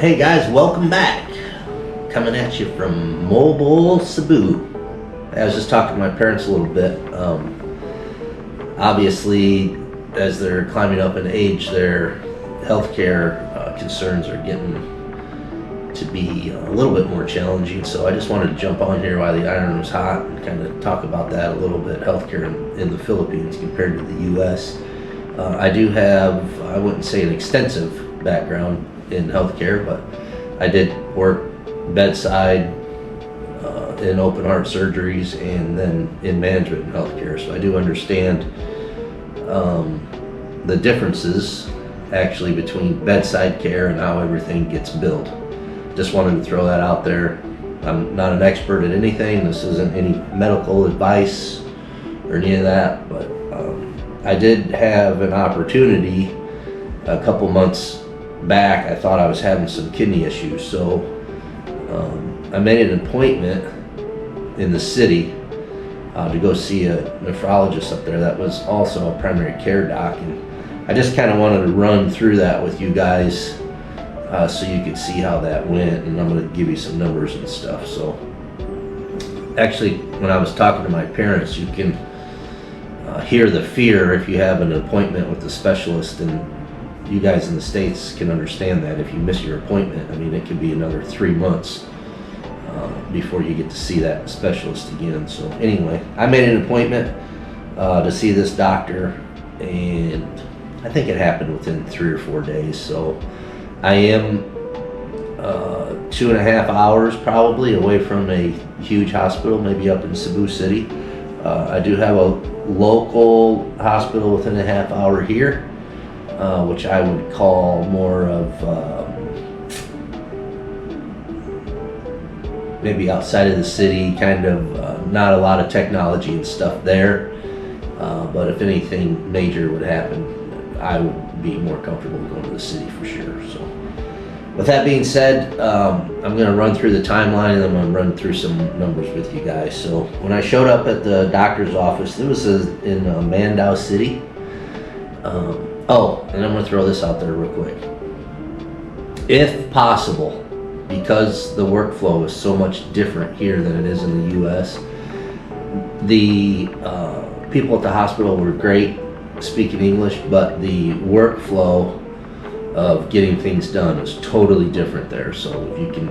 Hey guys, welcome back. Coming at you from Mobile, Cebu. I was just talking to my parents a little bit. Obviously, as they're climbing up in age, their healthcare concerns are getting to be a little bit more challenging. So I just wanted to jump on here while the iron was hot and kind of talk about that a little bit. Healthcare in the Philippines compared to the U.S. I do have, I wouldn't say an extensive background in healthcare, but I did work bedside in open heart surgeries and then in management in healthcare. So I do understand the differences actually between bedside care and how everything gets billed. Just wanted to throw that out there. I'm not an expert at anything. This isn't any medical advice or any of that, but I did have an opportunity a couple months back. I thought I was having some kidney issues, so I made an appointment in the city to go see a nephrologist up there that was also a primary care doc, and I just kind of wanted to run through that with you guys so you could see how that went, and I'm going to give you some numbers and stuff. So actually, when I was talking to my parents, you can hear the fear if you have an appointment with a specialist, and you guys in the States can understand that if you miss your appointment, I mean, it could be another 3 months before you get to see that specialist again. So anyway, I made an appointment to see this doctor, and I think it happened within 3 or 4 days. So I am 2.5 hours probably away from a huge hospital, maybe up in Cebu City. I do have a local hospital within a half hour here, which I would call more of maybe outside of the city, kind of not a lot of technology and stuff there, but if anything major would happen, I would be more comfortable going to the city for sure. So with that being said, I'm going to run through the timeline, and I'm going to run through some numbers with you guys. So when I showed up at the doctor's office, it was in Mandaue City. Oh, and I'm going to throw this out there real quick. If possible, because the workflow is so much different here than it is in the U.S., the people at the hospital were great speaking English, but the workflow of getting things done is totally different there. So if you can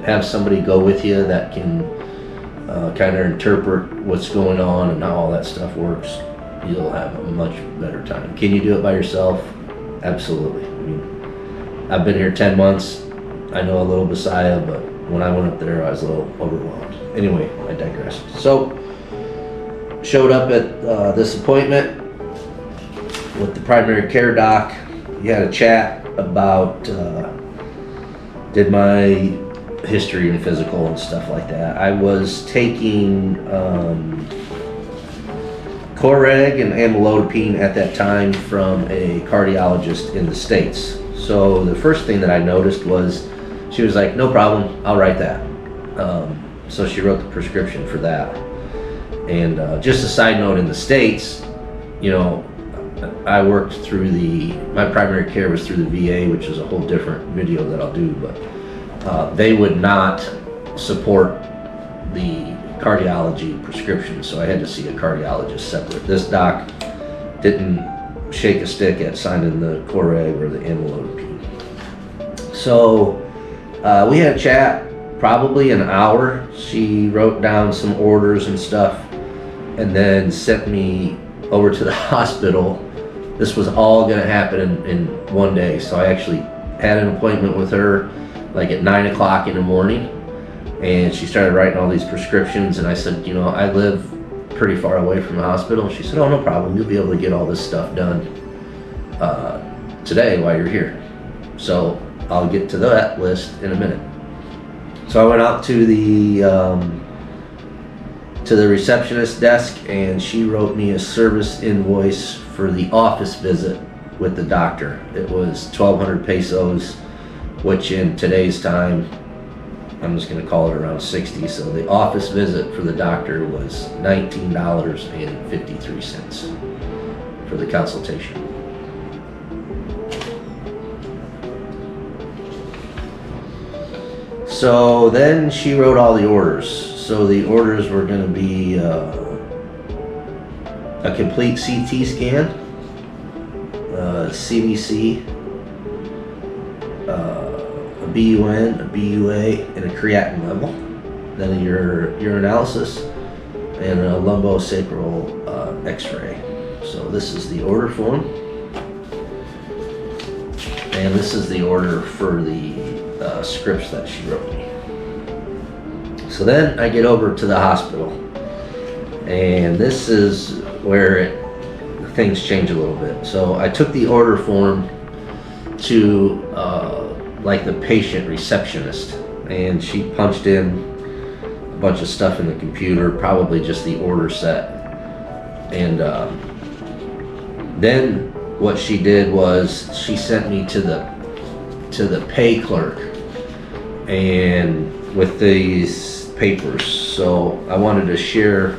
have somebody go with you that can kind of interpret what's going on and how all that stuff works, you'll have a much better time. Can you do it by yourself? Absolutely. I mean, I've been here 10 months. I know a little Bisaya, but when I went up there, I was a little overwhelmed. Anyway, I digress. So, showed up at this appointment with the primary care doc. We had a chat about, did my history and physical and stuff like that. I was taking Coreg and amlodipine at that time from a cardiologist in the States. So the first thing that I noticed was she was like, no problem, I'll write that. So she wrote the prescription for that. And just a side note, in the States, you know, I worked through my primary care was through the VA, which is a whole different video that I'll do, but they would not support the cardiology prescription, so I had to see a cardiologist separate. This doc didn't shake a stick at signing the Coreg or the amlodipine. So we had a chat, probably an hour. She wrote down some orders and stuff, and then sent me over to the hospital. This was all going to happen in one day, so I actually had an appointment with her like at 9 o'clock in the morning, and she started writing all these prescriptions, and I said, you know, I live pretty far away from the hospital. She said, oh, no problem, you'll be able to get all this stuff done today while you're here. So I'll get to that list in a minute. So I went out to the receptionist desk, and she wrote me a service invoice for the office visit with the doctor. It was 1,200 pesos, which in today's time, I'm just going to call it around 60. So the office visit for the doctor was $19.53 for the consultation. So then she wrote all the orders. So the orders were going to be a complete CT scan, CBC, a BUN, a BUA, and a creatinine level. Then a urinalysis and a lumbosacral X-ray. So this is the order form, and this is the order for the scripts that she wrote me. So then I get over to the hospital, and this is where things change a little bit. So I took the order form to like the patient receptionist, and she punched in a bunch of stuff in the computer, probably just the order set. And then what she did was she sent me to the pay clerk and with these papers. So I wanted to share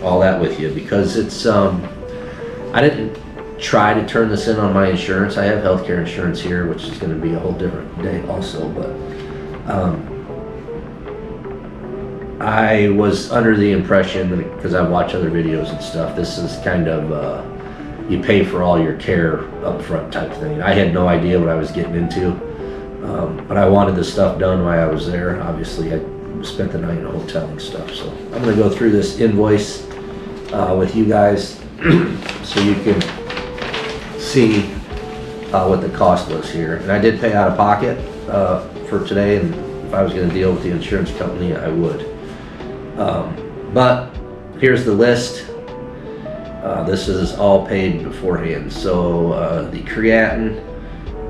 all that with you because it's I didn't try to turn this in on my insurance. I have healthcare insurance here, which is going to be a whole different day also, but I was under the impression, because I watch other videos and stuff, this is kind of you pay for all your care up front type thing. I had no idea what I was getting into, but I wanted this stuff done while I was there. Obviously I spent the night in a hotel and stuff, so I'm going to go through this invoice with you guys so you can see what the cost was here. And I did pay out of pocket for today, and if I was going to deal with the insurance company, I would. But here's the list. This is all paid beforehand. So the creatinine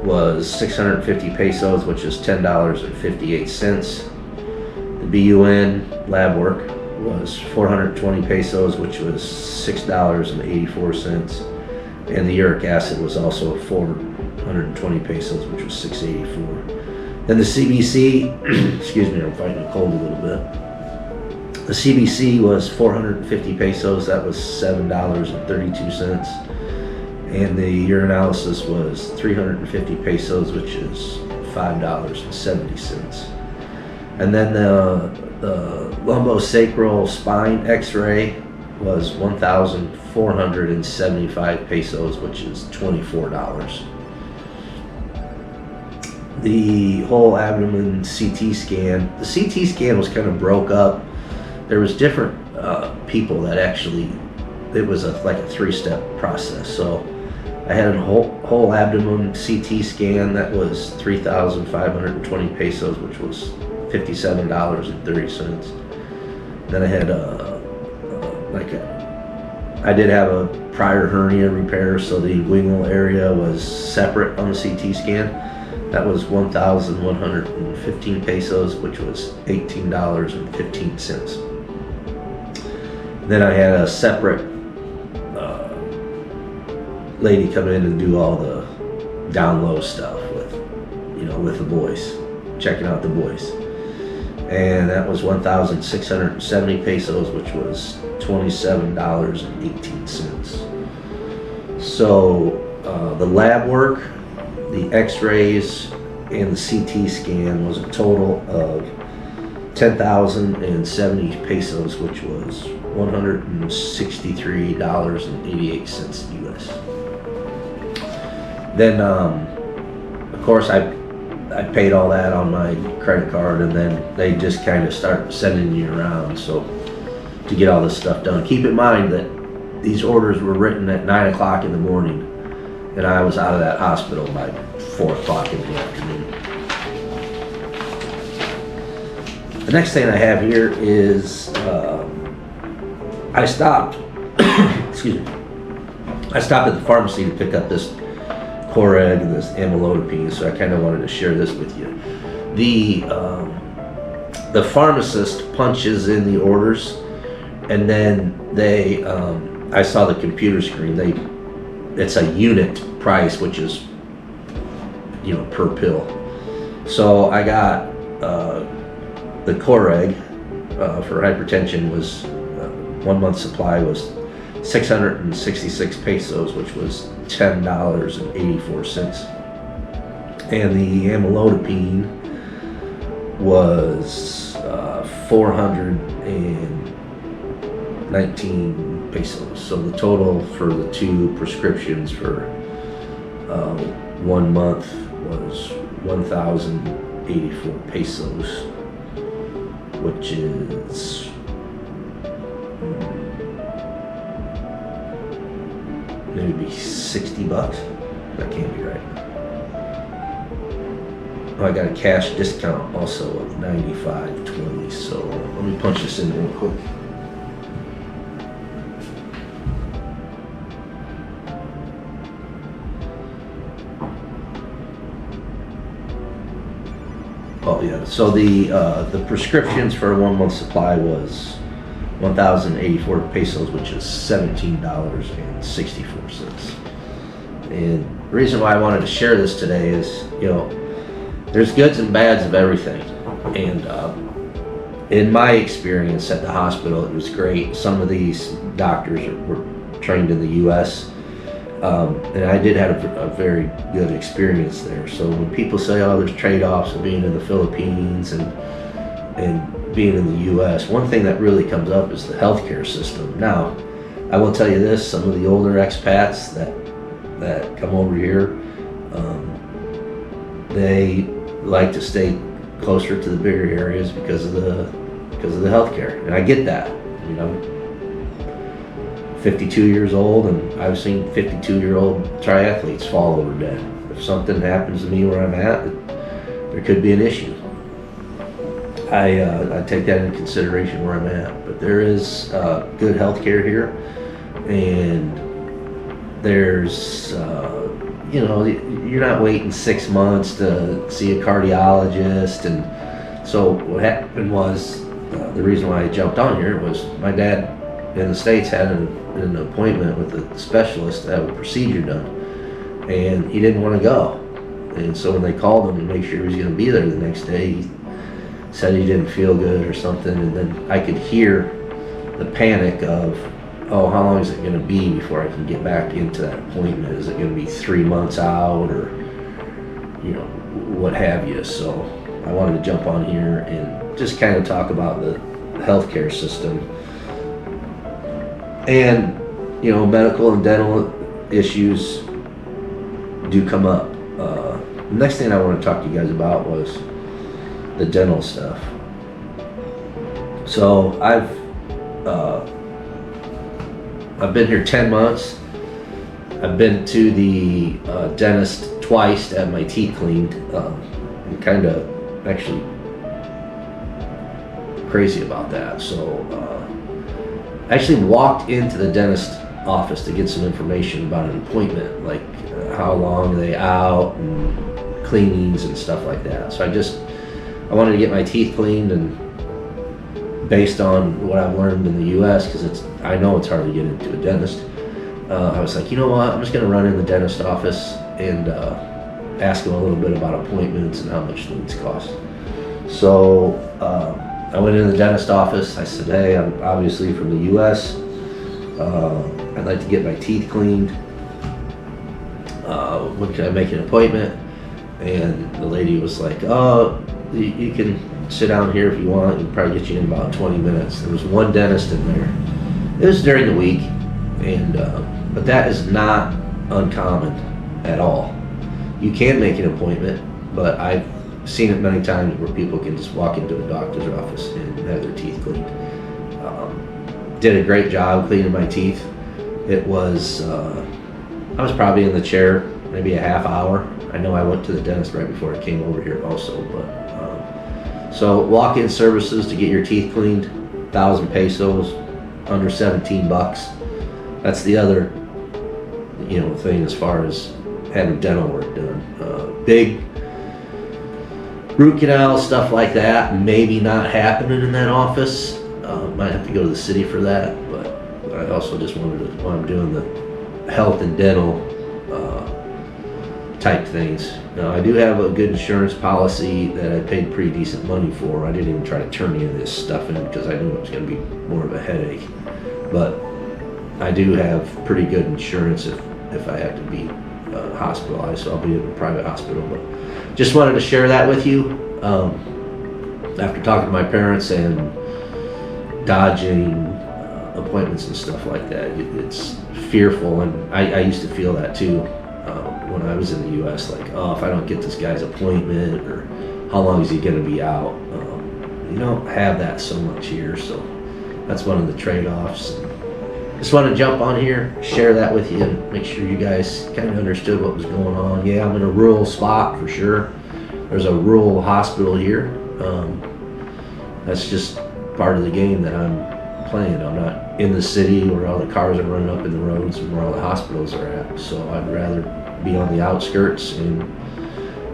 was 650 pesos, which is $10.58. The BUN lab work was 420 pesos, which was $6.84. And the uric acid was also 420 pesos, which was $6.84. Then the CBC, excuse me, I'm fighting a cold a little bit. The CBC was 450 pesos, that was $7.32. And the urinalysis was 350 pesos, which is $5.70. And then the lumbosacral spine X-ray was 1,475 pesos, which is $24. The whole abdomen CT scan, the CT scan was kind of broke up. There was different people that actually, it was like a three-step process. So I had a whole abdomen CT scan that was 3,520 pesos, which was $57.30. Then I had I did have a prior hernia repair, so the inguinal area was separate on the CT scan. That was 1,115 pesos, which was $18.15. Then I had a separate lady come in and do all the down low stuff with the boys, checking out the boys. And that was 1,670 pesos, which was $27.18. So the lab work, the x-rays, and the CT scan was a total of 10,070 pesos, which was $163.88 US. Then, of course, I paid all that on my credit card, and then they just kind of start sending you around to get all this stuff done. Keep in mind that these orders were written at 9 o'clock in the morning, and I was out of that hospital by 4 o'clock in the afternoon. The next thing I have here is I stopped excuse me, I stopped at the pharmacy to pick up this Coreg and this amlodipine, so I kind of wanted to share this with you. The pharmacist punches in the orders, and then they I saw the computer screen, it's a unit price, which is per pill. So I got the Coreg for hypertension was 1 month supply was 666 pesos, which was $10.84. And the amlodipine was 419 pesos. So the total for the 2 prescriptions for 1 month was 1,084 pesos, which is maybe 60 bucks. That can't be right. Oh, I got a cash discount also of 95.20. So let me punch this in real quick. Oh yeah. So the prescriptions for a 1 month supply was 1,084 pesos, which is $17.64. And the reason why I wanted to share this today is, there's goods and bads of everything. And in my experience at the hospital, it was great. Some of these doctors were trained in the U.S. And I did have a very good experience there. So when people say, oh, there's trade-offs of being in the Philippines and being in the U.S., one thing that really comes up is the healthcare system. Now, I will tell you this, some of the older expats that come over here, they like to stay closer to the bigger areas because of the healthcare, and I get that. 52 years old, and I've seen 52-year-old triathletes fall over dead. If something happens to me where I'm at, there could be an issue. I take that into consideration where I'm at, but there is good healthcare here, and there's you're not waiting 6 months to see a cardiologist. And so what happened was, the reason why I jumped on here was my dad in the States had an appointment with a specialist to have a procedure done, and he didn't want to go. And so when they called him to make sure he was going to be there the next day, he said he didn't feel good or something. And then I could hear the panic of, oh, how long is it going to be before I can get back into that appointment? Is it going to be 3 months out, or what have you? So I wanted to jump on here and just kind of talk about the healthcare system. And medical and dental issues do come up. The next thing I want to talk to you guys about was the dental stuff. So I've been here 10 months. I've been to the dentist twice to have my teeth cleaned. I'm kind of actually crazy about that. So I actually walked into the dentist office to get some information about an appointment, like how long are they out and cleanings and stuff like that. So I wanted to get my teeth cleaned, and based on what I've learned in the U.S., because I know it's hard to get into a dentist, I was like, you know what, I'm just going to run in the dentist office and ask them a little bit about appointments and how much things cost. So I went into the dentist office. I said, hey, I'm obviously from the U.S. I'd like to get my teeth cleaned. When can I make an appointment? And the lady was like, oh, you can sit down here if you want. We'll probably get you in about 20 minutes. There was one dentist in there. It was during the week, and but that is not uncommon at all. You can make an appointment, but I've seen it many times where people can just walk into a doctor's office and have their teeth cleaned. Did a great job cleaning my teeth. It was, I was probably in the chair maybe a half hour. I know I went to the dentist right before I came over here also, but so walk-in services to get your teeth cleaned, 1,000 pesos, under 17 bucks. That's the other, thing as far as having dental work done. Big root canal, stuff like that, maybe not happening in that office. Might have to go to the city for that, but I also just wanted to, while I'm doing the health and dental type things. Now, I do have a good insurance policy that I paid pretty decent money for. I didn't even try to turn any of this stuff in because I knew it was going to be more of a headache. But I do have pretty good insurance if I have to be hospitalized, so I'll be in a private hospital. But just wanted to share that with you. after talking to my parents and dodging appointments and stuff like that, it's fearful. And I used to feel that too when I was in the U.S. Like, oh, if I don't get this guy's appointment, or how long is he going to be out? You don't have that so much here, so that's one of the trade-offs. Just want to jump on here, share that with you, and make sure you guys kind of understood what was going on. Yeah, I'm in a rural spot for sure. There's a rural hospital here. That's just part of the game that I'm playing. I'm not in the city where all the cars are running up in the roads and where all the hospitals are at. So I'd rather be on the outskirts, and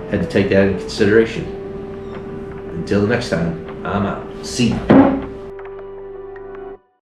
had to take that in consideration. Until the next time, I'm out. See ya.